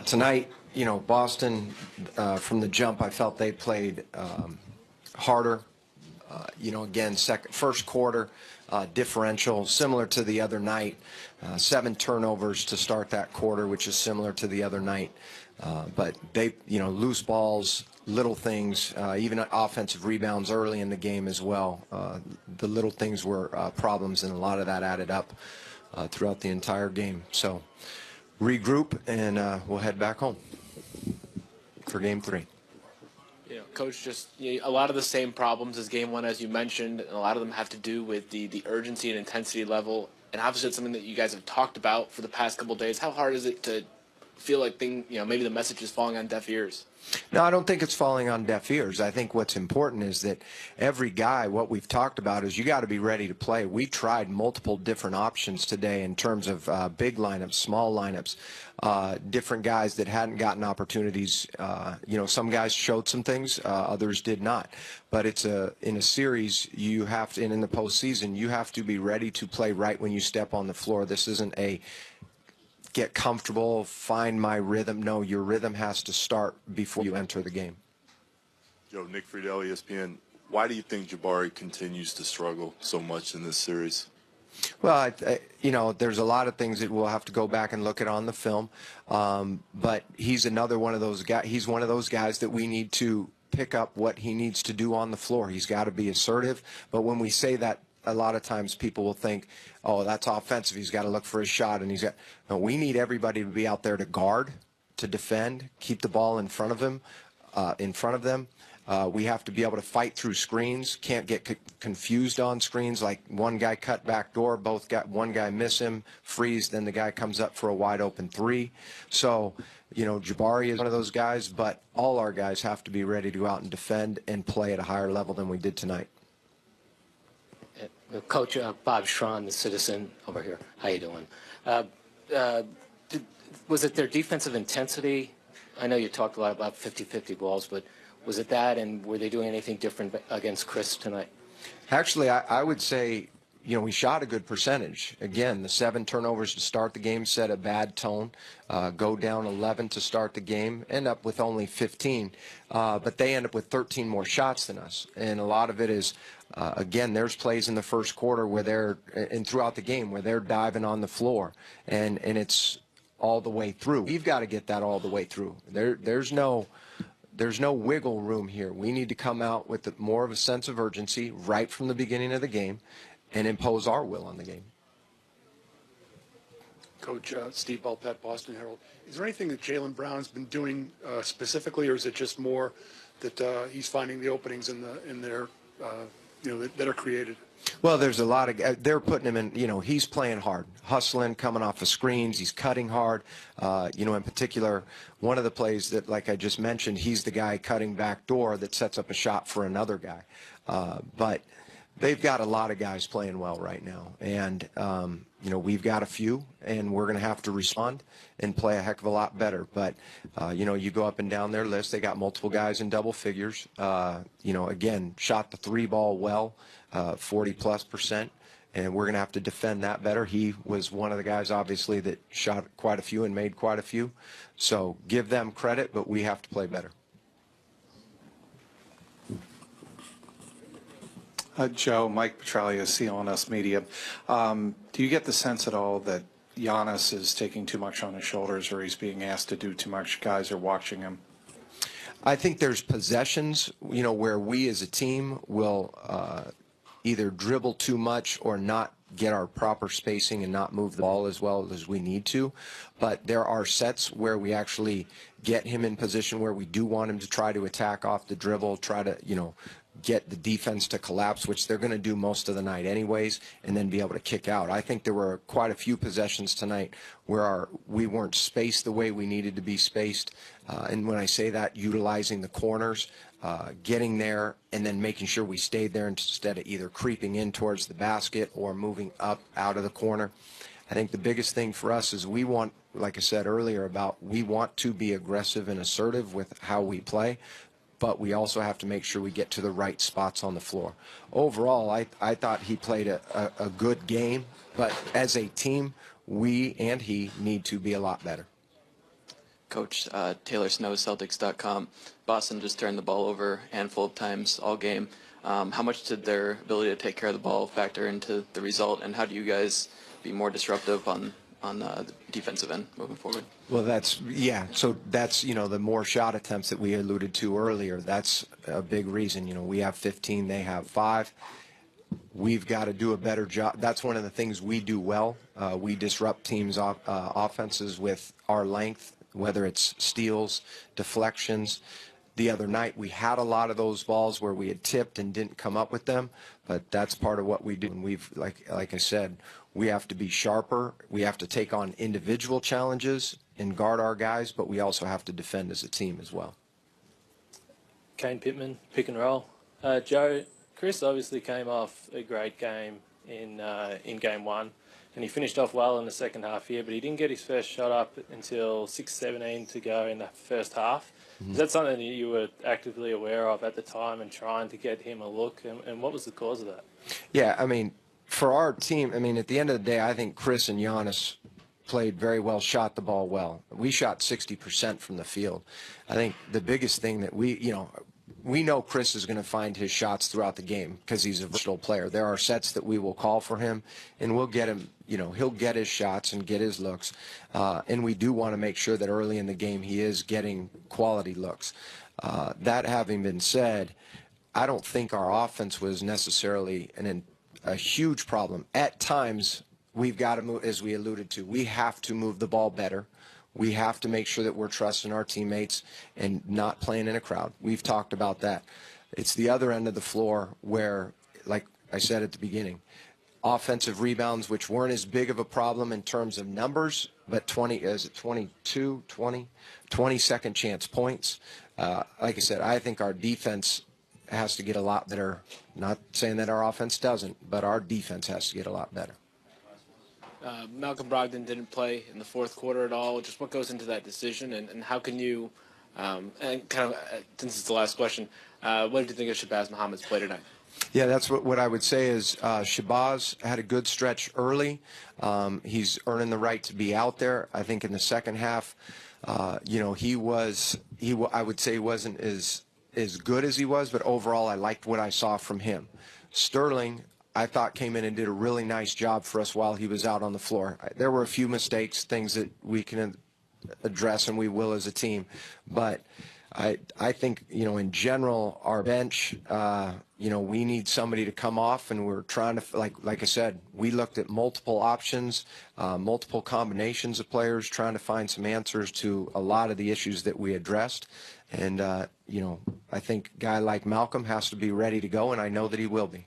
Tonight, Boston, from the jump, I felt they played harder. Again, first quarter differential, similar to the other night. 7 turnovers to start that quarter, which is similar to the other night. But they, loose balls, little things, even offensive rebounds early in the game as well. The little things were problems, and a lot of that added up throughout the entire game. So regroup, and we'll head back home for Game 3. Coach, just a lot of the same problems as Game 1, as you mentioned, and a lot of them have to do with the urgency and intensity level. And obviously it's something that you guys have talked about for the past couple of days. How hard is it to feel like maybe the message is falling on deaf ears? No, I don't think it's falling on deaf ears. I think what's important is that every guy, what we've talked about is you got to be ready to play. We tried multiple different options today in terms of big lineups, small lineups, different guys that hadn't gotten opportunities. Some guys showed some things, others did not. But it's in a series, you have to, and in the postseason, you have to be ready to play right when you step on the floor. This isn't a get comfortable, find my rhythm. No, your rhythm has to start before you enter the game. Nick Friedel, ESPN. Why do you think Jabari continues to struggle so much in this series? Well, there's a lot of things that we'll have to go back and look at on the film. But he's another one of those guys. He's one of those guys that we need to pick up what he needs to do on the floor. He's got to be assertive. But when we say that, a lot of times people will think, oh, that's offensive. He's got to look for his shot. And no, we need everybody to be out there to guard, to defend, keep the ball in front of him, we have to be able to fight through screens. Can't get confused on screens, like one guy cut back door, one guy miss him, freeze, then the guy comes up for a wide open 3. So, Jabari is one of those guys, but all our guys have to be ready to go out and defend and play at a higher level than we did tonight. Coach Bob Schron, the Citizen, over here. How you doing? Was it their defensive intensity? I know you talked a lot about 50-50 balls, but was it that, and were they doing anything different against Chris tonight? Actually, I would say, we shot a good percentage. Again, the 7 turnovers to start the game set a bad tone. Go down 11 to start the game, end up with only 15. But they end up with 13 more shots than us. And a lot of it is, again, there's plays in the first quarter and throughout the game where they're diving on the floor. And it's all the way through. We've got to get that all the way through. There's no wiggle room here. We need to come out with more of a sense of urgency right from the beginning of the game and impose our will on the game. Coach Steve Bulpett, Boston Herald. Is there anything that Jaylen Brown's been doing specifically, or is it just more that he's finding the openings that are created? Well, there's a lot of, they're putting him in, he's playing hard, hustling, coming off of screens, he's cutting hard. In particular, one of the plays that, like I just mentioned, he's the guy cutting back door that sets up a shot for another guy. But they've got a lot of guys playing well right now. And, we've got a few, and we're going to have to respond and play a heck of a lot better. But, you go up and down their list. They got multiple guys in double figures. Again, shot the 3 ball well, 40+%. And we're going to have to defend that better. He was one of the guys, obviously, that shot quite a few and made quite a few. So give them credit, but we have to play better. Joe, Mike Petralia, CLNS Media. Do you get the sense at all that Giannis is taking too much on his shoulders, or he's being asked to do too much? Guys are watching him. I think there's possessions, where we as a team will either dribble too much or not get our proper spacing and not move the ball as well as we need to. But there are sets where we actually get him in position where we do want him to try to attack off the dribble, try to, get the defense to collapse, which they're going to do most of the night anyways, and then be able to kick out. I think there were quite a few possessions tonight where we weren't spaced the way we needed to be spaced. And when I say that, utilizing the corners, getting there, and then making sure we stayed there instead of either creeping in towards the basket or moving up out of the corner. I think the biggest thing for us is we want, like I said earlier, we want to be aggressive and assertive with how we play, but we also have to make sure we get to the right spots on the floor. Overall, I thought he played a good game, but as a team, we and he need to be a lot better. Coach Taylor Snow, Celtics.com. Boston just turned the ball over a handful of times all game. How much did their ability to take care of the ball factor into the result, and how do you guys be more disruptive on the defensive end moving forward? Well, so that's, the more shot attempts that we alluded to earlier, that's a big reason. We have 15, they have 5. We've got to do a better job. That's one of the things we do well. We disrupt teams' offenses with our length, whether it's steals, deflections. The other night we had a lot of those balls where we had tipped and didn't come up with them, but that's part of what we do. And we've, like I said, we have to be sharper. We have to take on individual challenges and guard our guys, but we also have to defend as a team as well. Kane Pittman, pick and roll. Joe, Chris obviously came off a great game in game 1, and he finished off well in the second half here, but he didn't get his first shot up until 6:17 to go in the first half. Is that something that you were actively aware of at the time and trying to get him a look, and what was the cause of that? Yeah, for our team, at the end of the day, I think Chris and Giannis played very well, shot the ball well. We shot 60% from the field. I think the biggest thing that we know Chris is going to find his shots throughout the game because he's a versatile player. There are sets that we will call for him, and we'll get him, he'll get his shots and get his looks. And we do want to make sure that early in the game he is getting quality looks. That having been said, I don't think our offense was necessarily a huge problem. At times, we've got to move, as we alluded to, we have to move the ball better. We have to make sure that we're trusting our teammates and not playing in a crowd. We've talked about that. It's the other end of the floor where, like I said at the beginning, offensive rebounds, which weren't as big of a problem in terms of numbers, but 20 second chance points. Like I said, I think our defense has to get a lot better. Not saying that our offense doesn't, but our defense has to get a lot better. Malcolm Brogdon didn't play in the fourth quarter at all. Just what goes into that decision, and how can you, and kind of, since it's the last question, what did you think of Shabazz Muhammad's play tonight? Yeah, that's what I would say is Shabazz had a good stretch early. He's earning the right to be out there. I think in the second half, I would say he wasn't as good as he was, but overall I liked what I saw from him. Sterling, I thought, came in and did a really nice job for us while he was out on the floor. There were a few mistakes, things that we can address, and we will as a team. But I think, in general, our bench, we need somebody to come off, and we're trying to, like I said, we looked at multiple options, multiple combinations of players, trying to find some answers to a lot of the issues that we addressed. And, I think a guy like Malcolm has to be ready to go, and I know that he will be.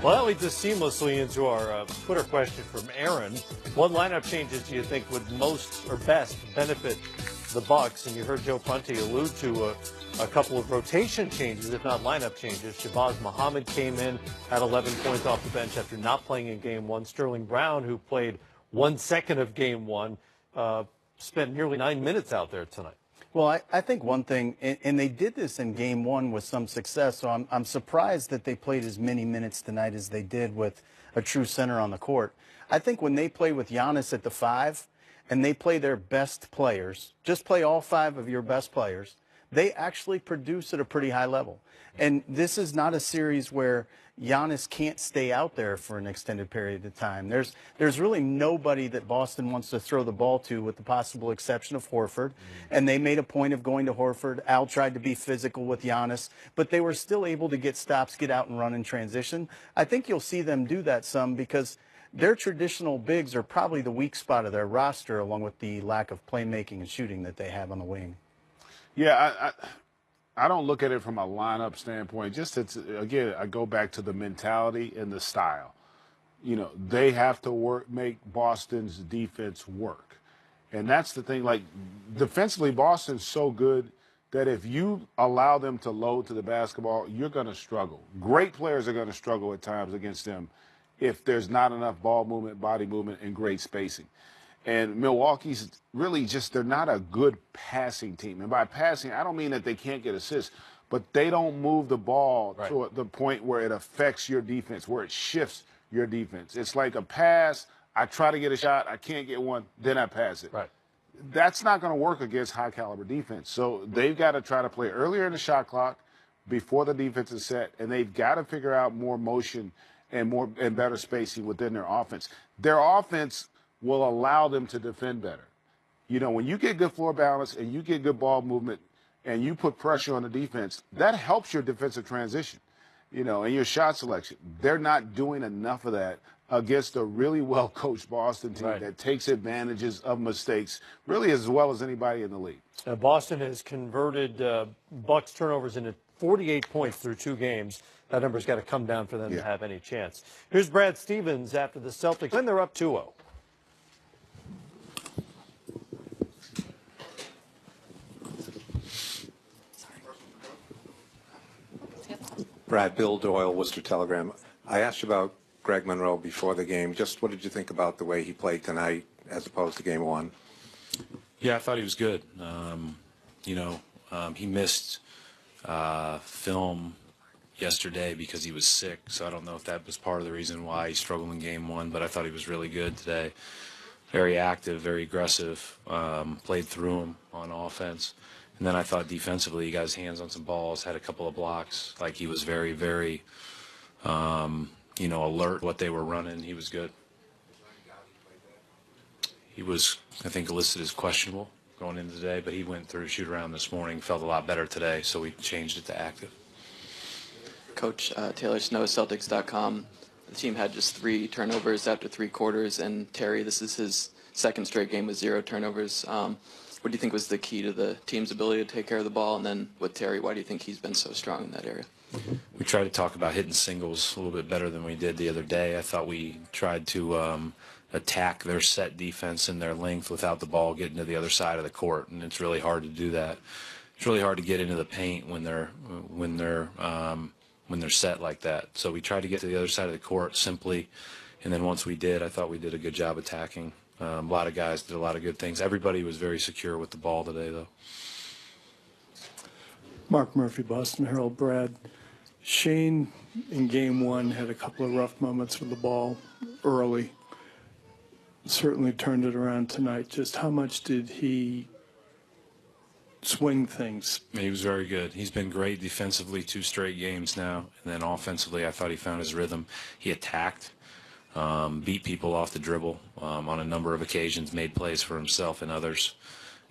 Well, that leads us seamlessly into our Twitter question from Aaron. What lineup changes do you think would most or best benefit the Bucks? And you heard Joe Prunty allude to a couple of rotation changes, if not lineup changes. Shabazz Muhammad came in, had 11 points off the bench after not playing in Game 1. Sterling Brown, who played 1 second of Game 1, spent nearly 9 minutes out there tonight. Well, I think one thing, and they did this in Game 1 with some success, so I'm surprised that they played as many minutes tonight as they did with a true center on the court. I think when they play with Giannis at the 5 and they play their best players, just play all 5 of your best players, they actually produce at a pretty high level. And this is not a series where Giannis can't stay out there for an extended period of time. There's really nobody that Boston wants to throw the ball to, with the possible exception of Horford. And they made a point of going to Horford. Al tried to be physical with Giannis, but they were still able to get stops, get out and run in transition. I think you'll see them do that some because their traditional bigs are probably the weak spot of their roster, along with the lack of playmaking and shooting that they have on the wing. Yeah, I don't look at it from a lineup standpoint. Again, I go back to the mentality and the style. They have to make Boston's defense work. And that's the thing. Like, defensively, Boston's so good that if you allow them to load to the basketball, you're going to struggle. Great players are going to struggle at times against them if there's not enough ball movement, body movement, and great spacing. And Milwaukee's really they're not a good passing team. And by passing, I don't mean that they can't get assists, but they don't move the ball to the point where it affects your defense, where it shifts your defense. It's like a pass, I try to get a shot, I can't get one, then I pass it. Right. That's not going to work against high caliber defense. So they've got to try to play earlier in the shot clock before the defense is set, and they've got to figure out more motion and better spacing within their offense. Their offense will allow them to defend better. You know, when you get good floor balance and you get good ball movement and you put pressure on the defense, that helps your defensive transition, you know, and your shot selection. They're not doing enough of that against a really well-coached Boston team that takes advantages of mistakes really as well as anybody in the league. Boston has converted Bucks turnovers into 48 points through 2 games. That number's got to come down for them to have any chance. Here's Brad Stevens after the Celtics, and they're up 2-0. Brad, Bill Doyle, Worcester Telegram. I asked you about Greg Monroe before the game. Just what did you think about the way he played tonight as opposed to game 1? Yeah, I thought he was good. He missed film yesterday because he was sick, so I don't know if that was part of the reason why he struggled in game 1, but I thought he was really good today. Very active, very aggressive, played through him on offense. And then I thought defensively he got his hands on some balls, had a couple of blocks. Like he was very, very, alert what they were running. He was good. He was, I think, listed as questionable going into today, but he went through shoot around this morning, felt a lot better today, so we changed it to active. Coach Taylor Snow, Celtics.com. The team had just 3 turnovers after 3 quarters, and Terry, this is his 2nd straight game with 0 turnovers. What do you think was the key to the team's ability to take care of the ball? And then with Terry, why do you think he's been so strong in that area? We tried to talk about hitting singles a little bit better than we did the other day. I thought we tried to attack their set defense and their length without the ball getting to the other side of the court, and it's really hard to do that. It's really hard to get into the paint when they're set like that. So we tried to get to the other side of the court simply, and then once we did, I thought we did a good job attacking. A lot of guys did a lot of good things. Everybody was very secure with the ball today, though. Mark Murphy, Boston Herald. Brad, Shane in game 1 had a couple of rough moments with the ball early. Certainly turned it around tonight. Just how much did he swing things? He was very good. He's been great defensively 2 straight games now. And then offensively, I thought he found his rhythm. He attacked. Beat people off the dribble on a number of occasions, made plays for himself and others,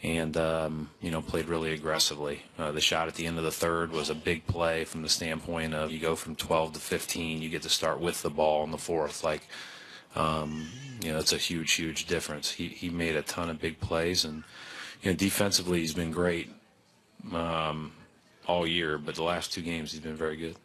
and played really aggressively. The shot at the end of the 3rd was a big play from the standpoint of you go from 12 to 15, you get to start with the ball in the 4th. It's a huge difference. He made a ton of big plays, and defensively he's been great all year, but the last 2 games he's been very good.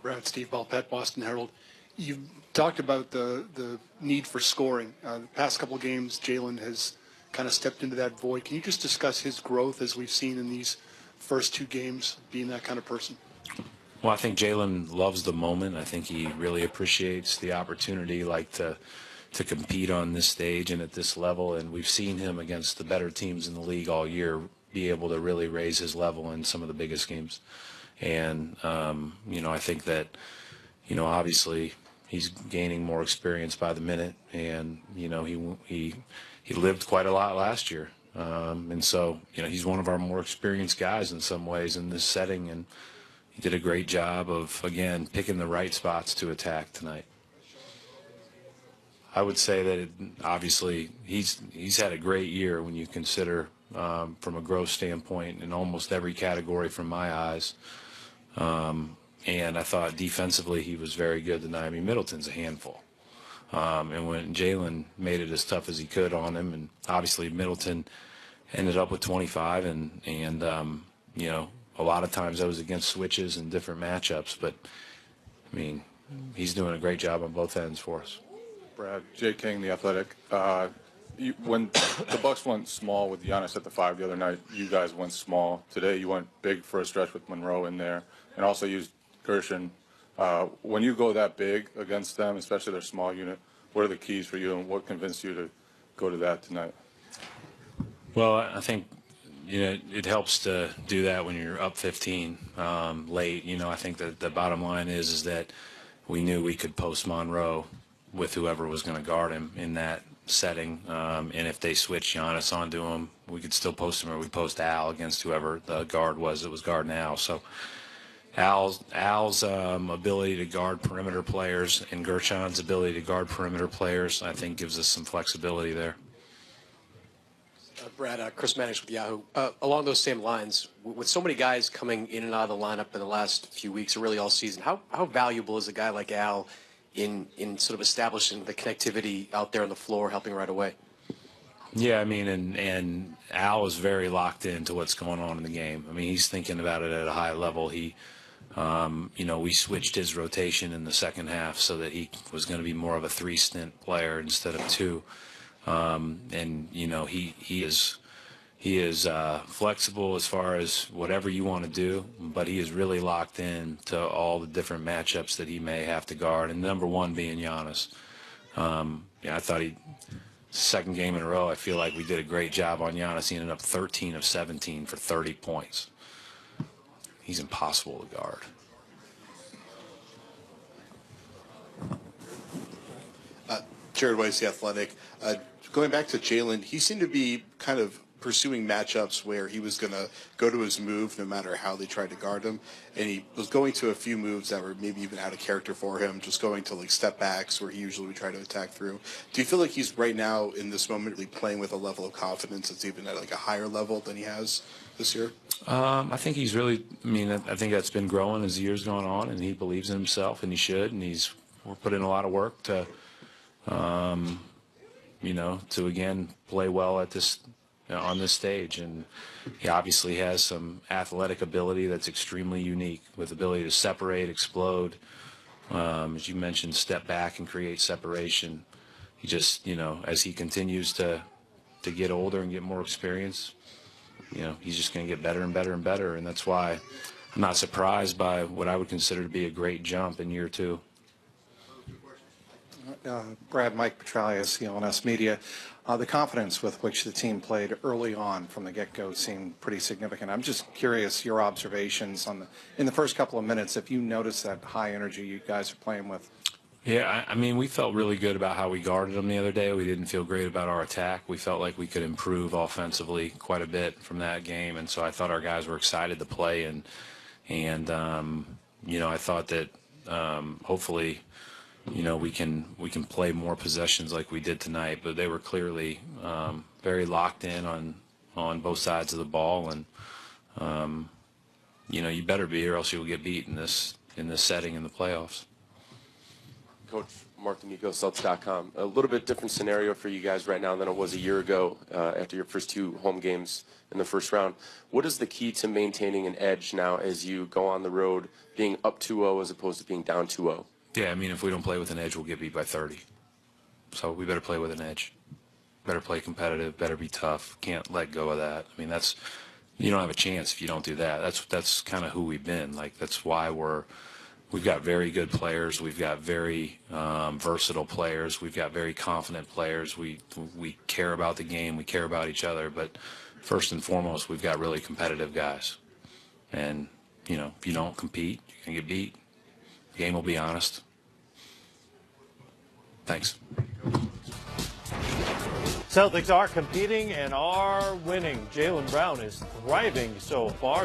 Brad, Steve Balpett, Boston Herald. You talked about the need for scoring. The past couple of games, Jalen has kind of stepped into that void. Can you just discuss his growth as we've seen in these first 2 games, being that kind of person? Well, I think Jalen loves the moment. I think he really appreciates the opportunity, to compete on this stage and at this level. And we've seen him against the better teams in the league all year be able to really raise his level in some of the biggest games. And, I think that, obviously he's gaining more experience by the minute, and, he lived quite a lot last year. And so, he's one of our more experienced guys in some ways in this setting, and he did a great job of, again, picking the right spots to attack tonight. I would say that obviously he's had a great year when you consider from a growth standpoint in almost every category from my eyes. And I thought defensively he was very good tonight. I mean, Middleton's a handful. And when Jalen made it as tough as he could on him, and obviously Middleton ended up with 25, and a lot of times that was against switches and different matchups. But, I mean, he's doing a great job on both ends for us. Brad, Jay King, The Athletic. When the Bucks went small with Giannis at the 5 the other night, you guys went small. Today you went big for a stretch with Monroe in there, and also used Gershon. When you go that big against them, especially their small unit, what are the keys for you, and what convinced you to go to that tonight? Well, I think it helps to do that when you're up 15 late. I think that the bottom line is that we knew we could post Monroe with whoever was going to guard him in that setting. And if they switch Giannis onto him, we could still post him, or we post Al against whoever the guard was that was guarding Al. So Al's ability to guard perimeter players and Gershon's ability to guard perimeter players, I think, gives us some flexibility there. Brad, Chris Mannix with Yahoo. Along those same lines, with so many guys coming in and out of the lineup in the last few weeks, or really all season, how valuable is a guy like Al in sort of establishing the connectivity out there on the floor, helping right away? Yeah, I mean, and Al is very locked into what's going on in the game. I mean, he's thinking about it at a high level. He, we switched his rotation in the second half so that he was going to be more of a 3-stint player instead of 2. And he is flexible as far as whatever you want to do, but he is really locked in to all the different matchups that he may have to guard, and number one being Giannis. I thought second game in a row, I feel like we did a great job on Giannis. He ended up 13 of 17 for 30 points. He's impossible to guard. Jared Weiss, The Athletic. Going back to Jalen, he seemed to be kind of pursuing matchups where he was going to go to his move no matter how they tried to guard him. And he was going to a few moves that were maybe even out of character for him, just going to like step backs where he usually would try to attack through. Do you feel like he's right now in this moment really playing with a level of confidence that's even at like a higher level than he has this year? I think he's really, I think that's been growing as the year's gone on, and he believes in himself, and he should, and we're putting a lot of work to, to again play well at on this stage. And he obviously has some athletic ability that's extremely unique, with ability to separate, explode, as you mentioned, step back and create separation. He just, as he continues to get older and get more experience, he's just going to get better and better and better. And that's why I'm not surprised by what I would consider to be a great jump in year 2. Brad, Mike Petralia, CLNS Media. The confidence with which the team played early on from the get-go seemed pretty significant. I'm just curious, your observations in the first couple of minutes, if you noticed that high energy you guys are playing with. Yeah, we felt really good about how we guarded them the other day. We didn't feel great about our attack. We felt like we could improve offensively quite a bit from that game, and so I thought our guys were excited to play. And I thought that hopefully, we can play more possessions like we did tonight. But they were clearly very locked in on both sides of the ball, and you better be, or else you'll get beat in this setting in the playoffs. Coach Mark D'Amico, Celtics.com. A little bit different scenario for you guys right now than it was a year ago after your first 2 home games in the first round. What is the key to maintaining an edge now as you go on the road, being up 2-0 as opposed to being down 2-0? Yeah, if we don't play with an edge, we'll get beat by 30. So we better play with an edge. Better play competitive, better be tough. Can't let go of that. That's, you don't have a chance if you don't do that. That's kind of who we've been. That's why we've got very good players. We've got very versatile players. We've got very confident players. We care about the game. We care about each other. But first and foremost, we've got really competitive guys. And, if you don't compete, you're going to get beat. The game will be honest. Thanks. Celtics are competing and are winning. Jaylen Brown is thriving so far.